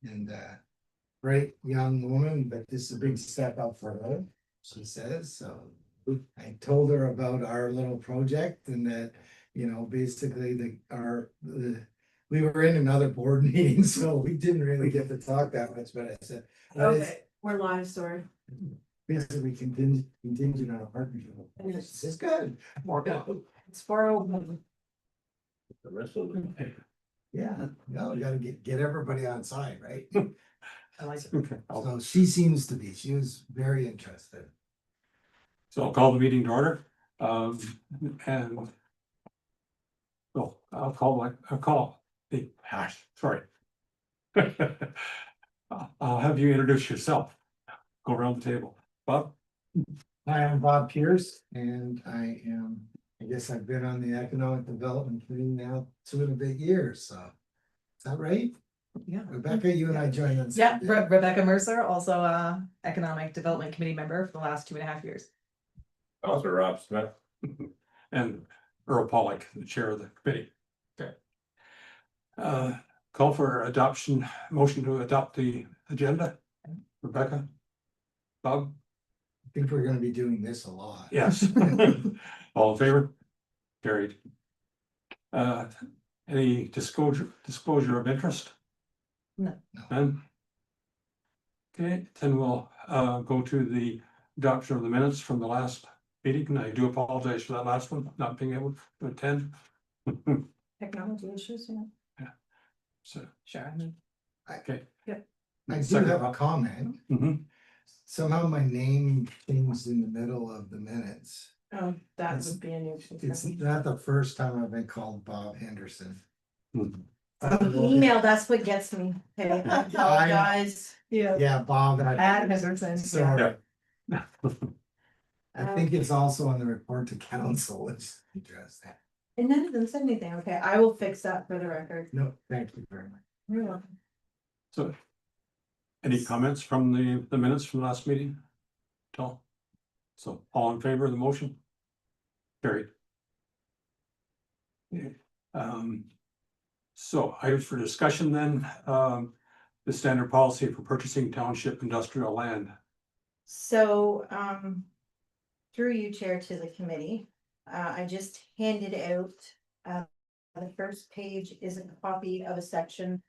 and great young woman, but this is a big step up for her, she says, so. I told her about our little project and that, basically we were in another board meeting, so we didn't really get to talk that much, but I said. Okay, we're live, sorry. Basically contingent on a partnership. This is good. It's 4:01. The rest of them. Yeah, no, we gotta get everybody on side, right? I like it. Okay, So she was very interested. so I'll call the meeting to order, and. Well, I'll call the hash, sorry. I'll have you introduce yourself. Go around the table. Bob? Hi, I'm Bob Pierce, and I guess I've been on the Economic Development Committee now 2.5 years, so. Is that right? Yeah. Rebecca, you and I joined on. Yeah, Rebecca Mercer, also Economic Development Committee member for the last 2.5 years. Also Rob Smith. And Earl Pollack, the chair of the committee. Okay. Call for motion to adopt the agenda. Rebecca? Bob? I think we're gonna be doing this a lot. Yes. All in favor? Carried. Any disclosure of interest? No. None? Okay, then we'll go to the adoption of the minutes from the last meeting. I do apologize for that last one, not being able to attend. Technology issues, yeah. So, Sure. okay. I do Second. have a comment. Mhm. Somehow my name changed in the middle of the minutes. Oh, that It's- would be a new. It's not the first time I've been called Bob Henderson. Mhm. Email, that's what gets me. Okay, I apologize. Yeah. Yeah, Bob, Ad Henderson. sorry. Yeah. I think it's also on the report to council, let's address that. And none of them said anything. Okay, I will fix that for the record. No, thank you very much. You're welcome. So, any comments from the minutes from last meeting? At all? So, all in favor of the motion? Carried. Okay, so items for discussion then, the standard policy for purchasing township industrial land. So, through you, Chair, to the committee, I just handed out, the first page is a copy of a section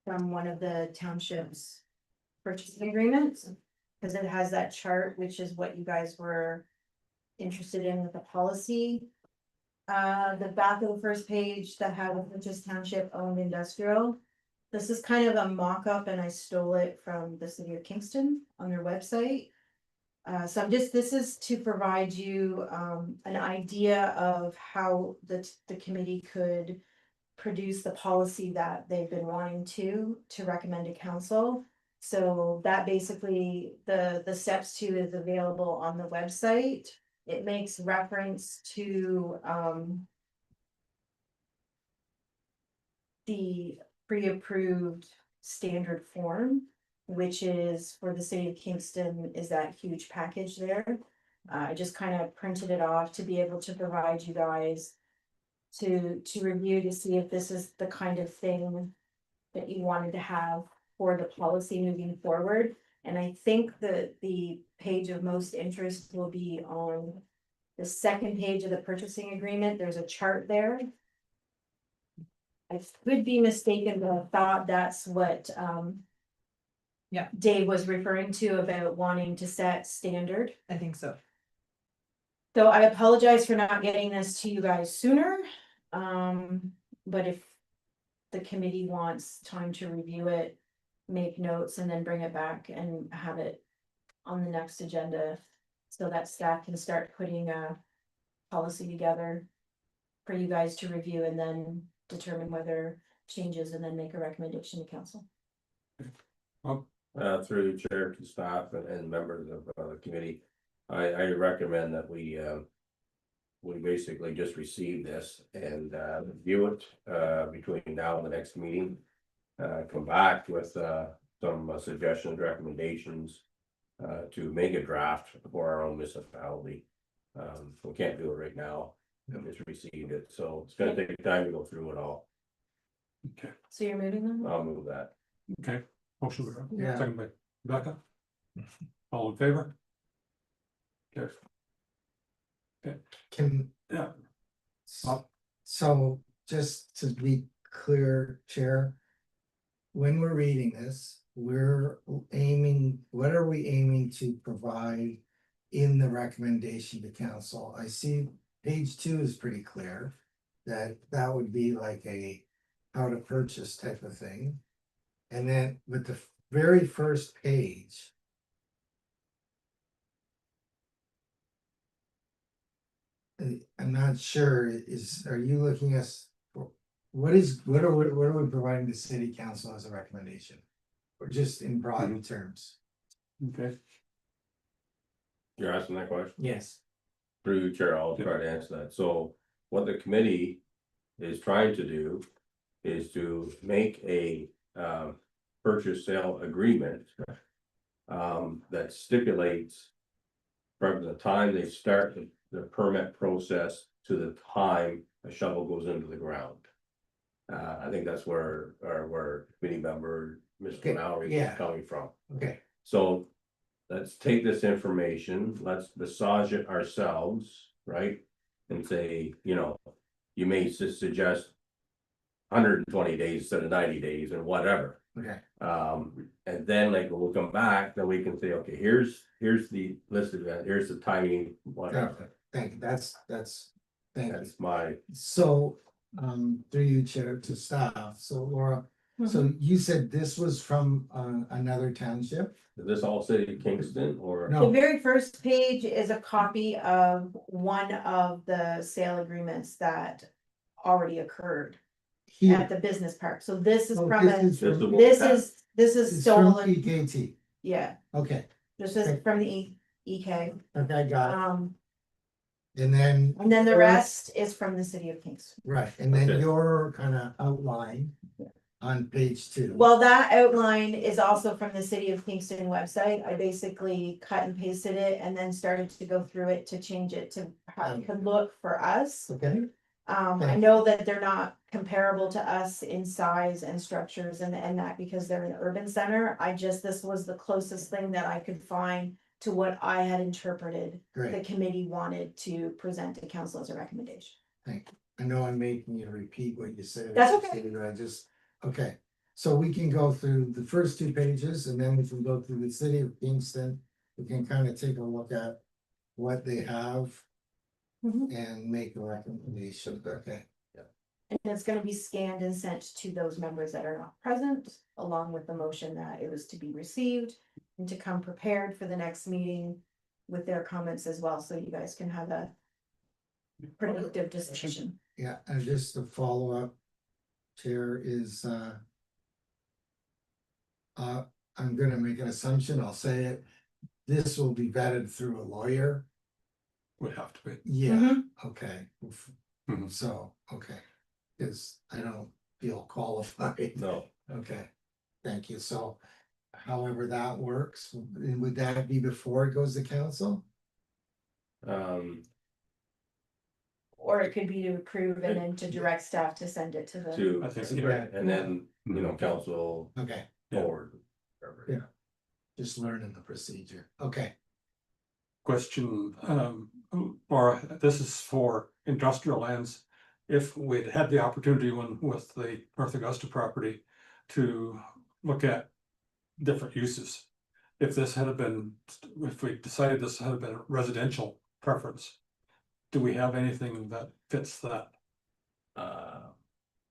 from one of the township's purchasing agreements, because it has that chart, which is what you guys were interested in with the policy. The back of the first page that had just township owned industrial. This is kind of a mock-up and I stole it from the city of Kingston on their website. So this is to provide you an idea of how the committee could produce the policy that they've been wanting to recommend to council. So that basically, the steps to is available on the website. It makes reference to the pre-approved standard form, which is for the city of Kingston, is that huge package there. I just kind of printed it off to be able to provide you guys to review to see if this is the kind of thing that you wanted to have for the policy moving forward. And I think that the page of most interest will be on the second page of the purchasing agreement. There's a chart there. I could be mistaken, but I thought that's what Yeah. Dave was referring to about wanting to set standard. I think so. So I apologize for not getting this to you guys sooner. But if the committee wants time to review it, make notes and then bring it back and have it on the next agenda so that staff can start putting a policy together for you guys to review and then determine whether changes and then make a recommendation to council. Through the chair to staff and members of the committee, I recommend that we basically just receive this and review it between now and the next meeting. Come back with some suggestions, recommendations to make a draft for our own municipality. We can't do it right now. We just received it, so it's gonna take time to go through it all. Okay, So you're moving them? I'll move that. okay. Motion, by- Yeah. second by Rebecca. All in favor? Carries. Can. Yeah. So just to be clear, Chair. When we're reading this, we're aiming, what are we aiming to provide in the recommendation to council? I see page 2 is pretty clear. That would be like a how to purchase type of thing. And then with the very first page. I'm not sure, are you looking at, what are we providing the city council as a recommendation? Or just in broad terms? Okay, You're asking that question? Yes. Through you, Chair, I'll try to answer that. So what the committee is trying to do is to make a purchase sale agreement that stipulates from the time they start the permit process to the time a shovel goes into the ground. I think that's where committee member Okay, Mr. Mallory yeah. is coming from. Okay, So let's take this information, let's massage it ourselves, right? And say, you know, you may suggest 120 days instead of 90 days or whatever. okay, And then like we'll come back, then we can say, okay, here's the list of that, here's the timing, whatever. thank you, that's, thank you. That's my, So, through you, Chair, to staff, so Laura, so you said this was from another township? is this all city of Kingston or? No. The very first page is a copy of one of the sale agreements that already occurred at Here, the business park. So this is oh, from this a, is from, this is it's from stolen, EKT, yeah, okay, this is from the EK. okay, got Um, it, and then. and then the rest is from the city of Kingston. Right, and then Okay. your kind of outline on page 2. Well, that outline is also from the city of Kingston website. I basically cut and pasted it and then started to go through it to change it to how it could look for us. Okay, I Okay. know that they're not comparable to us in size and structures and that because they're an urban center. This was the closest thing that I could find to what I had interpreted the great, committee wanted to present to council as a recommendation. thank you. I know I'm making you repeat what you said. That's okay. But I just, okay, so we can go through the first 2 pages and then we can go through the city of Kingston. We can kind of take a look at what they have Mhm. and make a recommendation, okay? And it's gonna be scanned and sent to those members that are not present, along with the motion that it was to be received. And to come prepared for the next meeting with their comments as well, so you guys can have a productive discussion. Yeah, and just to follow up, Chair, is I'm gonna make an assumption, I'll say it. This will be vetted through a lawyer. would have to be. Yeah, Mhm. okay. Mhm. So, okay, cause I don't feel qualified. No, Okay, thank you. So however that works, would that be before it goes to council? Or it could be to approve and then to direct staff to send it to the. to, I think, Yeah. and then, you know, council Okay, Yeah. forward. Yeah. just learning the procedure. Okay, Question, or this is for industrial lands. If we'd had the opportunity when with the North Augusta property to look at different uses. If this had been, if we decided this had been a residential preference, do we have anything that fits that?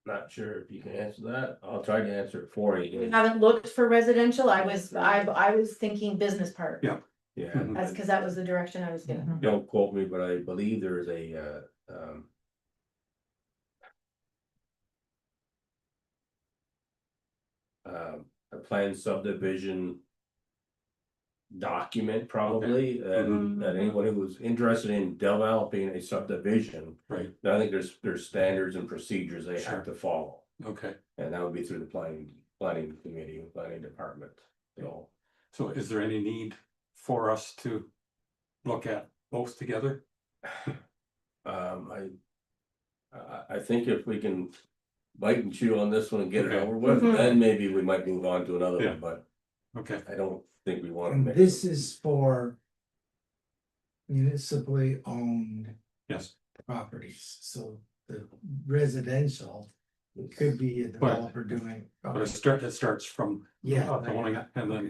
Not sure if you can answer that. I'll try to answer it for We you. haven't looked for residential, I was thinking business park. Yeah. Yeah. Mhm. That's because that was the direction I was going. Don't quote me, but I believe there is a planned subdivision document probably, Mhm. that anyone who was interested in developing a subdivision, Right, I think there's standards and procedures they Sure. have to follow. okay, And that would be through the planning committee, planning department, so. so is there any need for us to look at both together? I think if we can bite and chew on this one and get it Okay. over with, Mhm. then maybe we might move on to another Yeah. one, but Okay, I don't think we wanna. And mix this them. is for municipally owned yes, properties, so the residential could be a developer doing. but it starts from. Yeah. Owning it, and then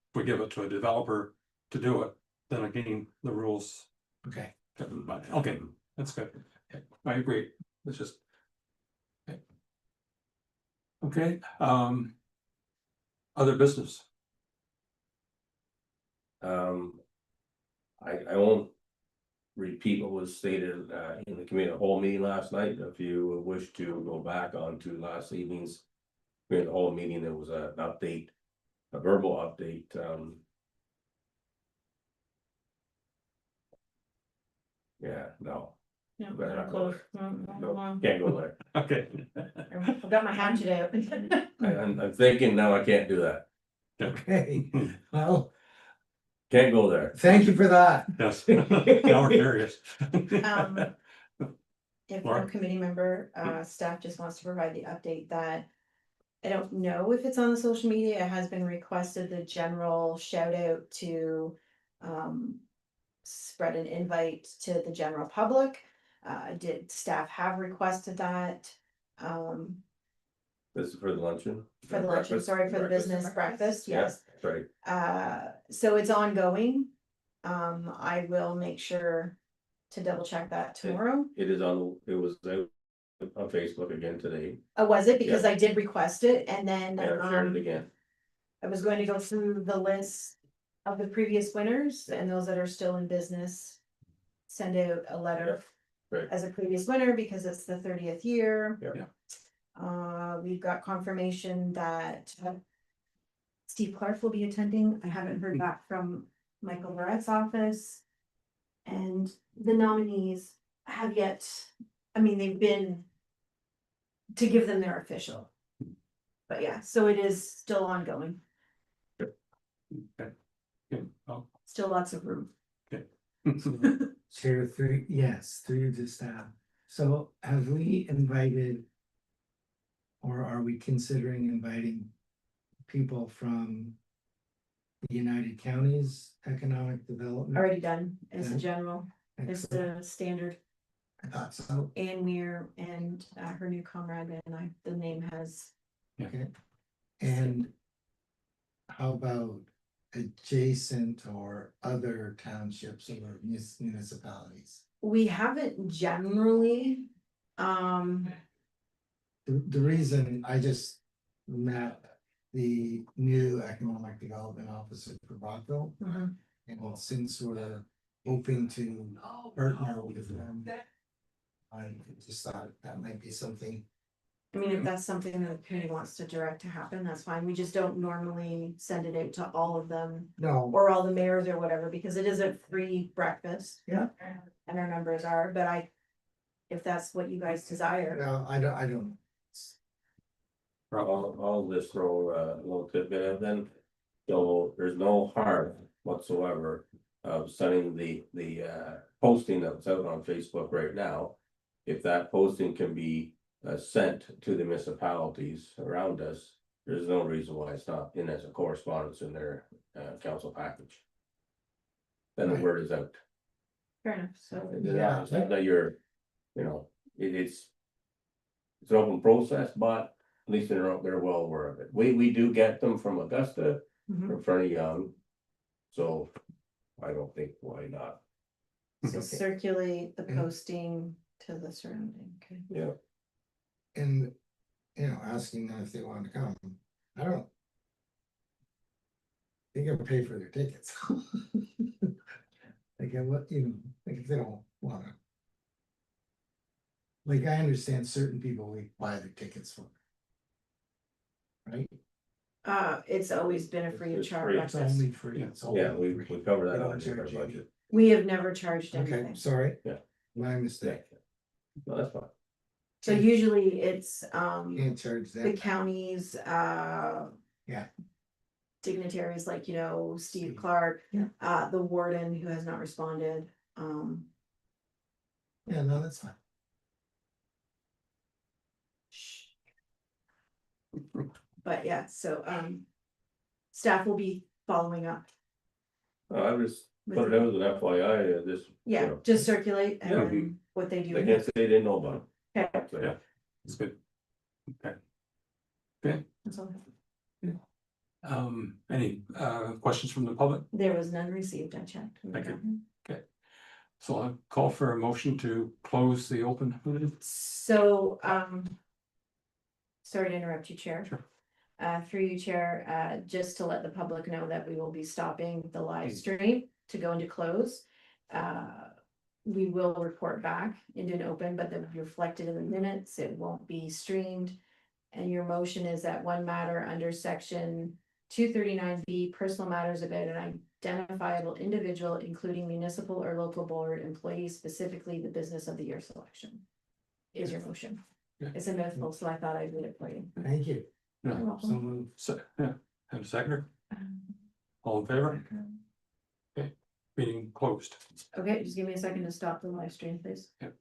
if we give it to a developer to do it, then again, the rules. Okay, Okay, that's good. Okay, I agree, it's just. Okay. Okay, other business, I won't repeat what was stated in the committee whole meeting last night. If you wish to go back onto last evening's. The whole meeting, there was an update, a verbal update, yeah, no, Yeah, Better not go close. there. Mm, no, mm, can't go there. okay. I've got my hatchet out. I'm thinking, no, I can't do that, okay, well, can't go there. thank you for that. Yes, now we're curious. If Laura? no committee member, staff just wants to provide the update that. I don't know if it's on the social media, it has been requested, the general shout out to. Spread an invite to the general public, did staff have requested that? This is for the luncheon? For the luncheon, Breakfast? sorry, for the Breakfast. business breakfast, Yeah, yes. right, So it's ongoing. I will make sure to double check that tomorrow. it is on, it was out on Facebook again today, Oh, was it? Because Yeah. I did request it and then, and I shared it again. I was going to go through the list of the previous winners and those that are still in business. Send out a letter Right. as a previous winner because it's the 30th year. Yeah. We've got confirmation that Steve Clark will be attending. I haven't heard back from Michael Barrett's office. And the nominees have yet, I mean, they've been to give them their official. But yeah, so it is still ongoing, Okay, oh, still lots of room. Chair three, yes, through the staff. So have we invited? Or are we considering inviting people from the United Counties Economic Development? Already done as a Done. general, it's Excellent. the standard. I thought so, Ann Weir and her new comrade and the name has, okay. And how about adjacent or other townships or municipalities? we haven't generally, The reason I just met the new economic development officer for Rockville. mhm. And since we're hoping to partner with them. I just thought that might be something. I mean, if that's something that the committee wants to direct to happen, that's fine, we just don't normally send it out to all of them. No, Or all the mayors or whatever, because it is a free breakfast. Yeah. And our numbers are, but if that's what you guys desire. no, I don't. I'll just throw a little tidbit in then. So there's no harm whatsoever of sending the posting that's out on Facebook right now. If that posting can be sent to the municipalities around us, there's no reason why it's not in as a correspondence in their council package. Then the Right. word is out. Fair enough, so, Yeah. It's not that you're, you know, it's an open process, but at least they're well aware of it. We do get them from Augusta, mhm. from Fernie Young. So I don't think why not. So Okay. circulate the Mhm. posting to the surrounding, okay. Yeah, And, asking them if they want to come, I don't. They can pay for their tickets. Like, what, like if they don't wanna. Like, I understand certain people, we buy their tickets for. Right? It's always been a free of It's charge free. It's access. only free. It's only yeah, we free. cover They that don't on our charge you. budget. We have never charged Okay, anything. sorry. Yeah. My Yeah. mistake. No, that's fine. So usually it's, Can't charge the that. county's, Yeah. dignitaries like, Steve Steve. Clark, Yeah. the warden who has not responded, Yeah, no, that's fine. But yeah, so, staff will be following up. I just with put it out as an FYI, this. Yeah, just circulate Yeah. and then what they do. They can't say they didn't know about Okay, it. So, Yeah. It's good. that's all. Any questions from the public? There was none received, I checked. Thank you. So I'll call for a motion to close the open meeting. So, sorry to interrupt you, Chair. Sure. Through you, Chair, just to let the public know that we will be stopping the live stream to go into close. We will report back into an open, but they'll be reflected in the minutes. It won't be streamed. And your motion is that one matter under section 239B, personal matters about an identifiable individual, including municipal or local board employees, specifically the business of the year selection. Is your motion. Yeah. It's a mouthful, so I thought I'd read it for you. Thank you. You're No, welcome. So moved. so, yeah, and a seconder, all in favor? Meeting closed. Okay, just give me a second to stop the live stream, please. Yep.